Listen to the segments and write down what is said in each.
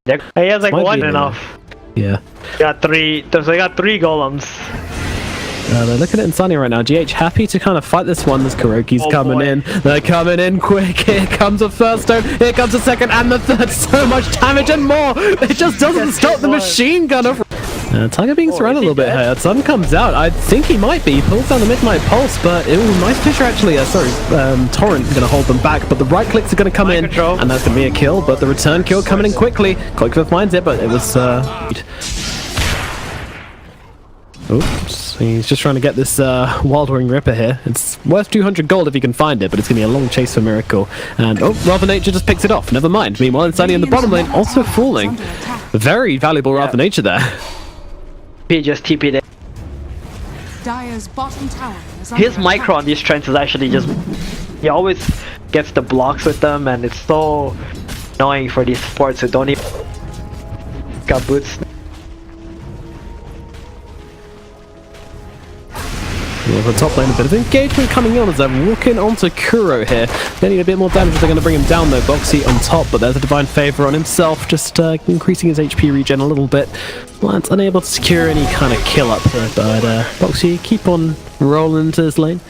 He has like one enough. Yeah. Got three. So they got 3 golems. They're looking at Insani right now. GH happy to kind of fight this one. This Kuroki's coming in. They're coming in quick. Here comes a first stone. Here comes a second and the third. So much damage and more. It just doesn't stop the machine gunner. Tiger being surrounded a little bit here. Sun comes out. I think he might be. He pulls down the midnight pulse, but nice picture actually. Torrent going to hold them back, but the right clicks are going to come in, and that's going to be a kill. But the return kill coming in quickly. Qualifier finds it, but it was. Oops, he's just trying to get this Wild Wing Ripper here. It's worth 200 gold if he can find it, but it's going to be a long chase for Miracle. And, Rather Nature just picks it off. Never mind. Meanwhile, Insani in the bottom lane also falling. Very valuable Rather Nature there. He just TP'd it. Dire's bottom tower is his micro on these trends is actually just... He always gets the blocks with them, and it's so annoying for these supports who don't even... Got boots. Well, the top lane, a bit of engagement coming on as they're walking onto Kuro here. They need a bit more damage if they're going to bring him down though. Boxy on top, but there's a Divine Favor on himself, just increasing his HP regen a little bit. Lance unable to secure any kind of kill up here, but Boxy keep on rolling into his lane.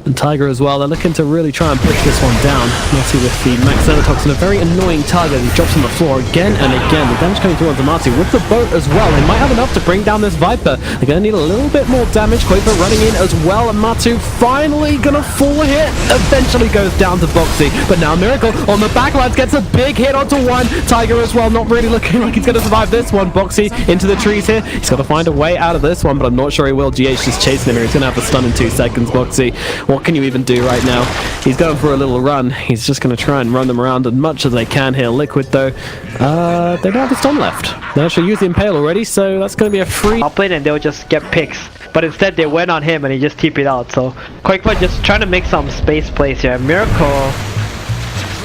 And Tiger as well, they're looking to really try and push this one down. Matu with the Max Xenotoxin, a very annoying target. He drops on the floor again and again. The damage coming through onto Matu with the boat as well. They might have enough to bring down this Viper. They're going to need a little bit more damage. Quaver running in as well, and Matu finally going to fall a hit. Eventually goes down to Boxy, but now Miracle on the backlines gets a big hit onto one. Tiger as well, not really looking like he's going to survive this one. Boxy into the trees here. He's got to find a way out of this one, but I'm not sure he will. GH just chasing him here. He's going to have the stun in 2 seconds, Boxy. What can you even do right now? He's going for a little run. He's just going to try and run them around as much as they can here. Liquid though, they don't have the stun left. They actually used the Impale already, so that's going to be a free up in and they'll just get picks. But instead they went on him and he just TP'd out. So Quakefoot just trying to make some space plays here. Miracle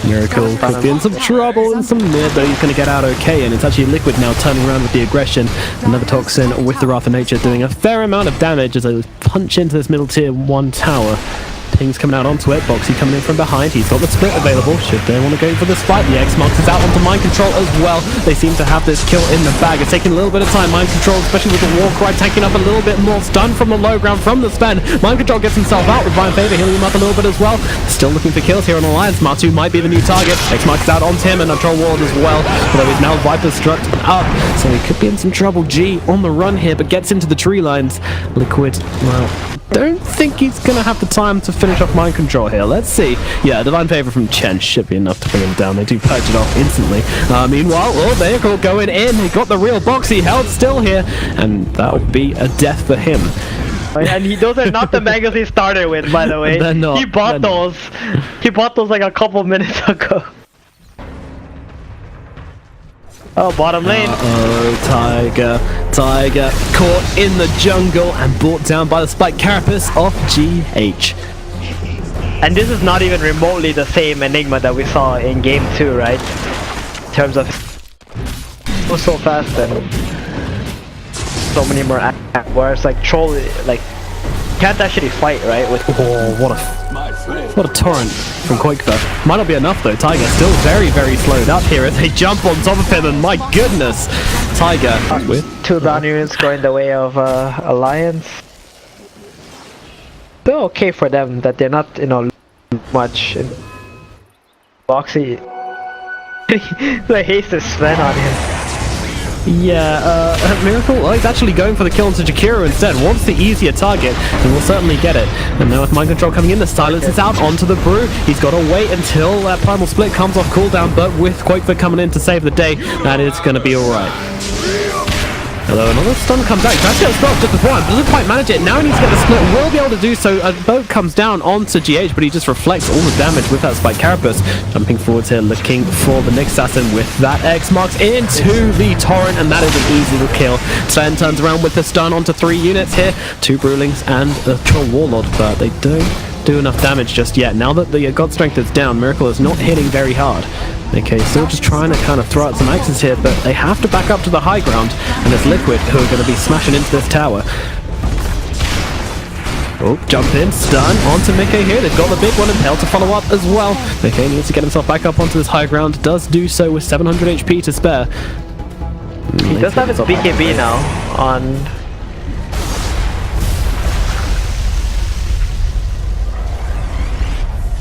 could be in some trouble in some mid, but he's going to get out okay, and it's actually Liquid now turning around with the aggression. Another Toxin with the Wrath of Nature doing a fair amount of damage as they punch into this middle tier 1 tower. Ping's coming out onto it, Boxy coming in from behind, he's got the split available, should they want to go for this fight. The X-Marks is out onto Mind Control as well. They seem to have this kill in the bag. It's taking a little bit of time, Mind Control, especially with the Warcry tanking up a little bit more. Stun from the low ground from the spend. Mind Control gets himself out with Divine Favor, healing him up a little bit as well. Still looking for kills here on Alliance. Matu might be the new target. X-Marks is out onto him and a Troll Ward as well, although he's now Viper struck up, so he could be in some trouble. G on the run here, but gets into the tree lines. Liquid, well, don't think he's going to have the time to finish off Mind Control here. Let's see. Yeah, Divine Favor from Chen should be enough to bring him down. They do purge it off instantly. Meanwhile, Vehicle going in. He got the real Boxy held still here, and that'll be a death for him. And those are not the mangoes he started with, by the way. They're not. He bought those. He bought those like a couple minutes ago. Oh, bottom lane. Tiger caught in the jungle and brought down by the spike carapace of GH. And this is not even remotely the same Enigma that we saw in game 2, right? In terms of so fast and so many more whereas like Troll like can't actually fight, right? With what a torrent from Quakefoot. Might not be enough though. Tiger still very, very slowed up here as they jump on top of him, and my goodness, Tiger with 2 down units going the way of Alliance. Still okay for them that they're not, much. Boxy, the haste is spent on him. Yeah, Miracle, he's actually going for the kill onto Jakiro instead. Wants the easier target, and will certainly get it. And now with Mind Control coming in, the silence is out onto the Brew. He's got to wait until that Primal Split comes off cooldown, but with Quakefoot coming in to save the day, that is going to be alright. Although another stun comes out, he tries to get a spell just before, doesn't quite manage it. Now he needs to get the split, will be able to do so. A boat comes down onto GH, but he just reflects all the damage with that spike carapace. Jumping forwards here, looking for the next assassin with that X-Marks into the torrent, and that is an easy little kill. Sven turns around with the stun onto 3 units here, 2 Brewlings and a Troll Warlord, but they don't do enough damage just yet. Now that the God Strength is down, Miracle is not hitting very hard. Okay, still just trying to kind of throw out some axes here, but they have to back up to the high ground, and it's Liquid who are going to be smashing into this tower. Oh, jump in, stun onto Mickey here. They've got the big one and Hell to follow up as well. Mickey needs to get himself back up onto this high ground. Does do so with 700 HP to spare. He does have his BKB now on...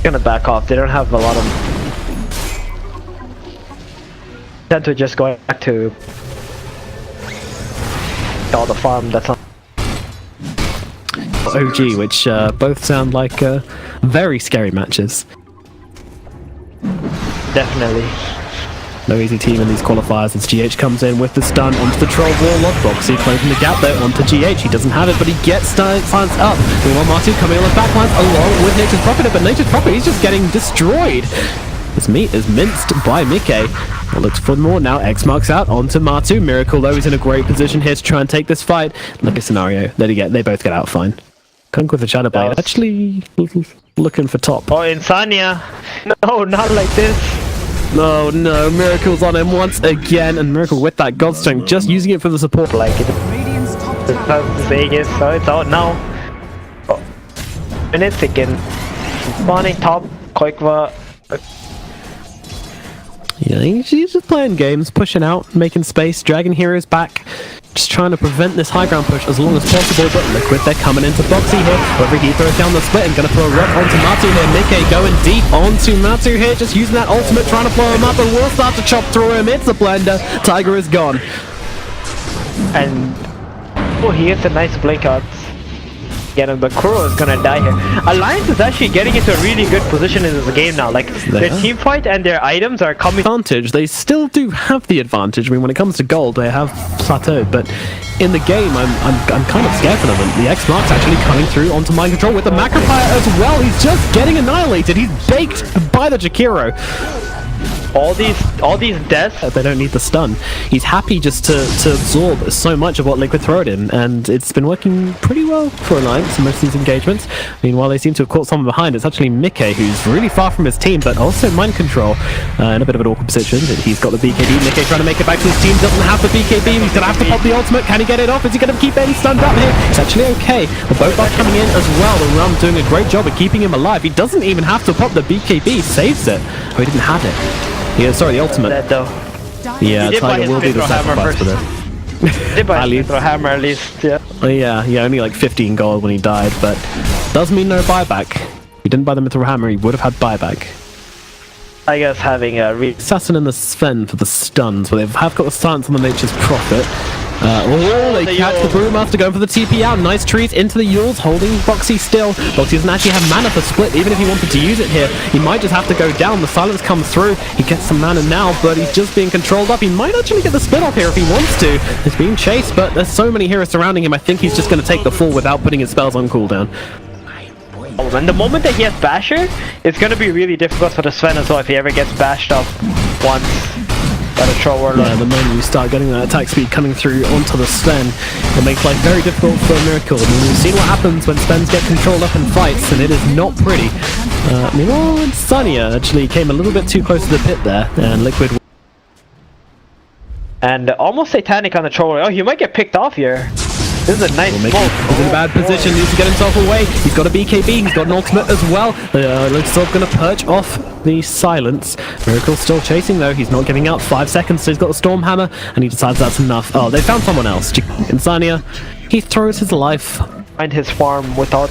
Gonna back off. They don't have a lot of... Tend to just go back to all the farm that's on OG, which both sound like very scary matches. Definitely. No easy team in these qualifiers as GH comes in with the stun onto the troll wall of Boxy, closing the gap there onto GH. He doesn't have it, but he gets silenced up. Meanwhile, Martu coming on the backlines along with Nature's Prophet, but Nature's Prophet, he's just getting destroyed. His meat is minced by Mickey. Looks for more now. X marks out onto Martu. Miracle, though, is in a great position here to try and take this fight. Look at scenario. They both get out fine. Kunk with the Shadow Blade. Actually looking for top. Oh, Insania! No, not like this. Oh no, Miracle's on him once again, and Miracle with that God Strength, just using it for the support. Like it. Radiant's top tower. Vegas, so it's out now. Oh. Minutes again. Spawning top, Qualifier. Yeah, he's just playing games, pushing out, making space, dragging heroes back, just trying to prevent this high ground push as long as possible. But Liquid, they're coming into Boxy here. However, he throws down the split and gonna throw a rock onto Matu here. Mickey going deep onto Matu here, just using that ultimate, trying to blow him up, and will start to chop through him. It's a blender. Tiger is gone. And oh, he hits a nice blink out. Again, but Kuro is gonna die here. Alliance is actually getting into a really good position in this game now. Like their team fight and their items are coming. Advantage. They still do have the advantage. I mean, when it comes to gold, they have plateaued, but in the game, I'm kind of scared for them. And the X Mark's actually coming through onto mind control with the Macroplier as well. He's just getting annihilated. He's baked by the Jakiro. All these deaths. They don't need the stun. He's happy just to absorb so much of what Liquid throw at him, and it's been working pretty well for Alliance in most of these engagements. Meanwhile, they seem to have caught someone behind. It's actually Mickey, who's really far from his team, but also mind control in a bit of an awkward position. He's got the BKB. Mickey trying to make it back to his team, doesn't have the BKB. He's going to have to pop the ultimate. Can he get it off? Is he going to keep getting stunned up here? It's actually okay. The boat buff coming in as well. The Rum doing a great job of keeping him alive. He doesn't even have to pop the BKB. Saves it. Oh, he didn't have it. Yeah, sorry, the ultimate. Dead though. Yeah, Tiger will be the sacrifice for this. He did buy his throw hammer at least, yeah. Oh yeah, only like 15 gold when he died, but does mean no buyback. If he didn't buy them with the hammer, he would have had buyback. I guess having a Assassin and the Sven for the stuns, but they have got the silence on the Nature's Prophet. They catch the Brewmaster going for the TP out. Nice trees into the Yules, holding Boxy still. Boxy doesn't actually have mana for split, even if he wanted to use it here. He might just have to go down. The silence comes through. He gets some mana now, but he's just being controlled up. He might actually get the split off here if he wants to. He's being chased, but there's so many heroes surrounding him. I think he's just going to take the fall without putting his spells on cooldown. And the moment that he has Basher, it's going to be really difficult for the Sven as well if he ever gets bashed up once. Yeah, the moment you start getting that attack speed coming through onto the Sven, it makes life very difficult for a Miracle. I mean, we've seen what happens when Svens get controlled up in fights, and it is not pretty. Meanwhile, Insania actually came a little bit too close to the pit there, and Liquid... And almost Satanic on the troller. Oh, he might get picked off here. This is a nice smoke. He's in a bad position, needs to get himself away. He's got a BKB, he's got an ultimate as well. Looks like going to perch off the silence. Miracle's still chasing though, he's not giving up. 5 seconds, so he's got the Storm Hammer, and he decides that's enough. Oh, they found someone else. Insania, he throws his life. Find his farm without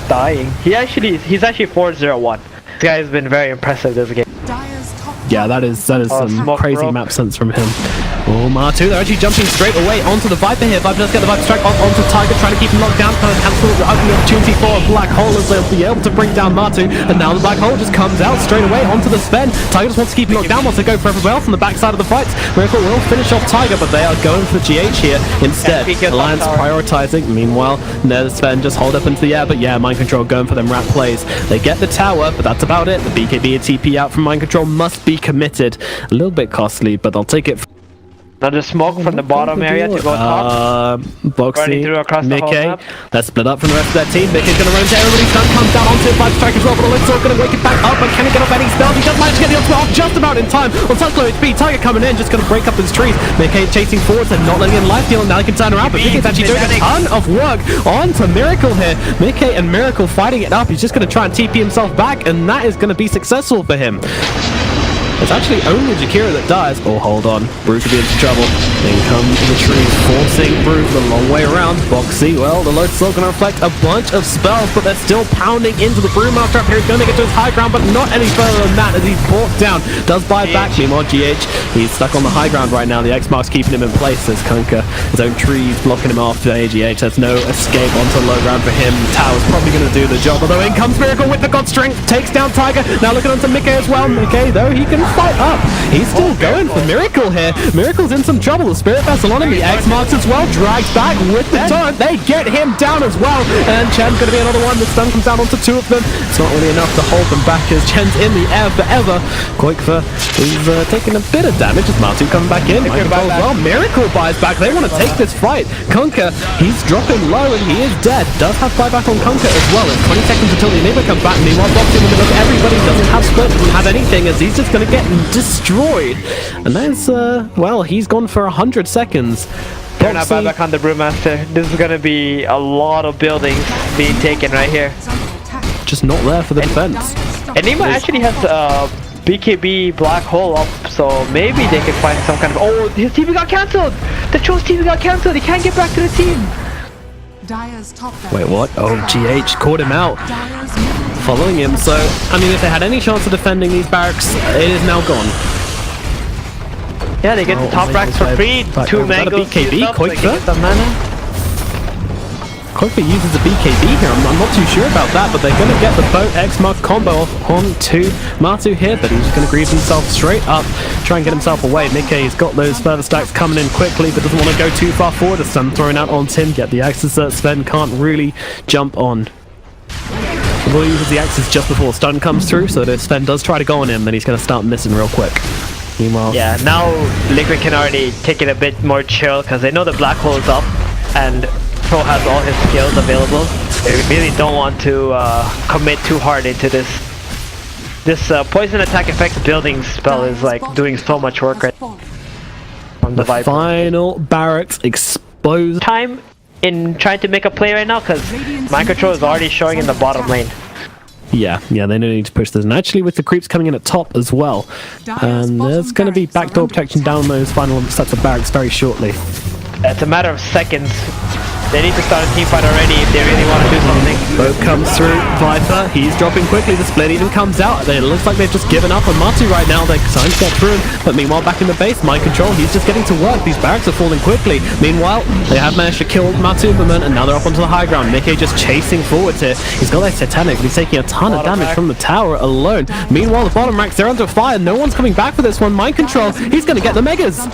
dying. He's actually 4-0-1. This guy has been very impressive this game. Yeah, that is some crazy map sense from him. Oh, Martu, they're actually jumping straight away onto the Viper here. Viper does get the Viper strike onto Tiger, trying to keep him locked down, trying to cancel the opportunity for a Black Hole as they'll be able to bring down Martu. And now the Black Hole just comes out straight away onto the Sven. Tiger just wants to keep him locked down, wants to go for everywhere else on the backside of the fights. Miracle will finish off Tiger, but they are going for GH here instead. Alliance prioritizing. Meanwhile, the Sven just hold up into the air, but yeah, Mind Control going for them rat plays. They get the tower, but that's about it. The BKB and TP out from Mind Control must be committed. A little bit costly, but they'll take it. Another smoke from the bottom area to go top. Running Boxy, through across the whole Mickey, map. let's split up from the rest of that team. Mickey's gonna run into everybody. Stun comes down onto it by the strike as well, but Elixir gonna wake it back up, but can he get off any spells? He does manage to get the ultimate off just about in time. On such low HP, Tiger coming in, just gonna break up his trees. Mickey chasing forwards and not letting in life deal, and now he can turn around, but Mickey's actually doing a ton of work onto Miracle here. Mickey and Miracle fighting it up. He's just gonna try and TP himself back, and that is gonna be successful for him. It's actually only Jakira that dies. Oh, hold on. Brew could be into trouble. In come the trees, forcing Brew the long way around. Boxy, well, the load's still going to reflect a bunch of spells, but they're still pounding into the Brewmaster up here. He's going to get to his high ground, but not any further than that as he's brought down. Does buy back. Meanwhile, GH, he's stuck on the high ground right now. The X-Mark's keeping him in place as Kunkka. His own trees blocking him off to AGH. There's no escape onto low ground for him. Tao's probably going to do the job, although in comes Miracle with the God Strength. Takes down Tiger. Now looking onto Mickey as well. Mickey, though, he can fight up. He's still going for Miracle here. Miracle's in some trouble. The Spirit Vessel on him. The X-Marks as well. Drags back with the turret. They get him down as well. And Chen's going to be another one. The stun comes down onto two of them. It's not really enough to hold them back as Chen's in the air forever. Qualifier is taking a bit of damage as Matu coming back in. As well. Miracle buys back. They want to take this fight. Kunkka, he's dropping low and he is dead. Does have buyback on Kunkka as well. It's 20 seconds until the Enigma comes back. Meanwhile, Boxing in the middle of everybody doesn't have split, doesn't have anything as he's just going to get destroyed. And that's, well, he's gone for 100 seconds. They're not buyback on the Brewmaster. This is going to be a lot of buildings being taken right here. Just not there for the defense. Enigma actually has BKB black hole up, so maybe they can find some kind of... Oh, his TV got cancelled! The Troll's TV got cancelled! He can't get back to the team! Wait, what? Oh, GH caught him out. Following him, so, I mean, if they had any chance of defending these barracks, it is now gone. Yeah, they get the top racks for free. Two mangoes. BKB, Qualifier. Qualifier uses a BKB here. I'm not too sure about that, but they're going to get the boat X-Mark combo onto Matu here, but he's just going to grease himself straight up, try and get himself away. Mickey's got those further stacks coming in quickly, but doesn't want to go too far forward. A stun thrown out on Tim. Get the axes that Sven can't really jump on. He uses the axes just before stun comes through, so that if Sven does try to go on him, then he's going to start missing real quick. Meanwhile, yeah, now Liquid can already take it a bit more chill because they know the black hole is up and Pro has all his skills available. They really don't want to commit too hard into this. This poison attack effect building spell is like doing so much work right from the Viper. Final barracks exposed. Time in trying to make a play right now because Mind Control is already showing in the bottom lane. Yeah, they don't need to push this. And actually with the creeps coming in at top as well. And there's going to be backdoor protection down those final sets of barracks very shortly. It's a matter of seconds. They need to start a team fight already if they really want to do something. Boat comes through. Viper, he's dropping quickly. The split even comes out. It looks like they've just given up on Matu right now. They're trying to get through him. But meanwhile, back in the base, Mind Control, he's just getting to work. These barracks are falling quickly. Meanwhile, they have managed to kill Matu and now they're up onto the high ground. Mickey just chasing forwards here. He's got that Titanic, but he's taking a ton of damage from the tower alone. Meanwhile, the bottom racks, they're under fire. No one's coming back for this one. Mind Control, he's going to get the Megas.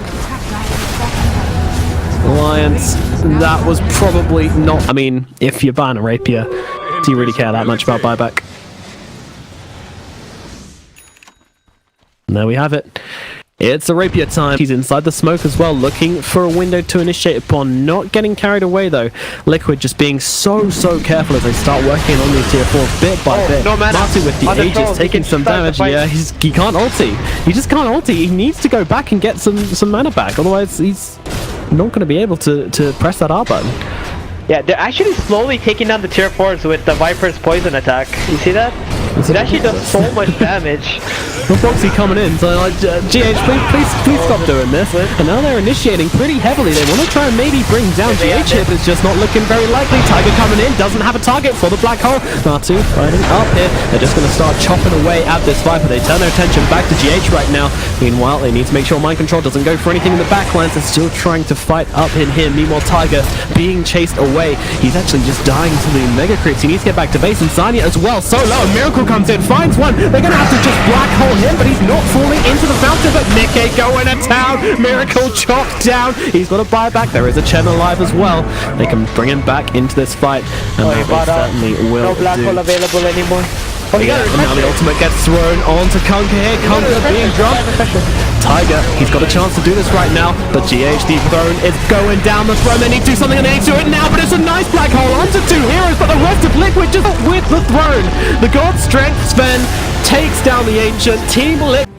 Alliance, that was probably not... I mean, if you're buying a Rapier, do you really care that much about buyback? And there we have it. It's a Rapier time. He's inside the smoke as well, looking for a window to initiate upon. Not getting carried away though. Liquid just being so careful as they start working on these tier 4s bit by bit. No mana. Marty with the Aegis taking some damage. Yeah, he can't ulti. He just can't ulti. He needs to go back and get some mana back. Otherwise, he's not going to be able to press that R button. Yeah, they're actually slowly taking down the tier 4s with the Viper's poison attack. You see that? It actually does so much damage. Well, Boxy coming in, so like, GH, please stop doing this. And now they're initiating pretty heavily. They want to try and maybe bring down GH here, but it's just not looking very likely. Tiger coming in, doesn't have a target for the black hole. Natu fighting up here. They're just going to start chopping away at this Viper. They turn their attention back to GH right now. Meanwhile, they need to make sure Mind Control doesn't go for anything in the backlines. They're still trying to fight up in him. Meanwhile, Tiger being chased away. He's actually just dying to the mega creeps. He needs to get back to base, and Zania as well. So low, a Miracle comes in, finds one. They're going to have to just black hole him, but he's not falling into the fountain. But Mickey going to town. Miracle chopped down. He's got a buyback. There is a Chen alive as well. They can bring him back into this fight, and they certainly will. No black hole available anymore. And now the ultimate gets thrown onto Kunker here. Kunker being dropped. Tiger, he's got a chance to do this right now, but GH, the throne is going down the throne. They need to do something and they need to do it now, but it's a nice black hole onto 2 heroes, but the rest of Liquid just with the throne. The God Strength Sven takes down the Ancient. Team Liquid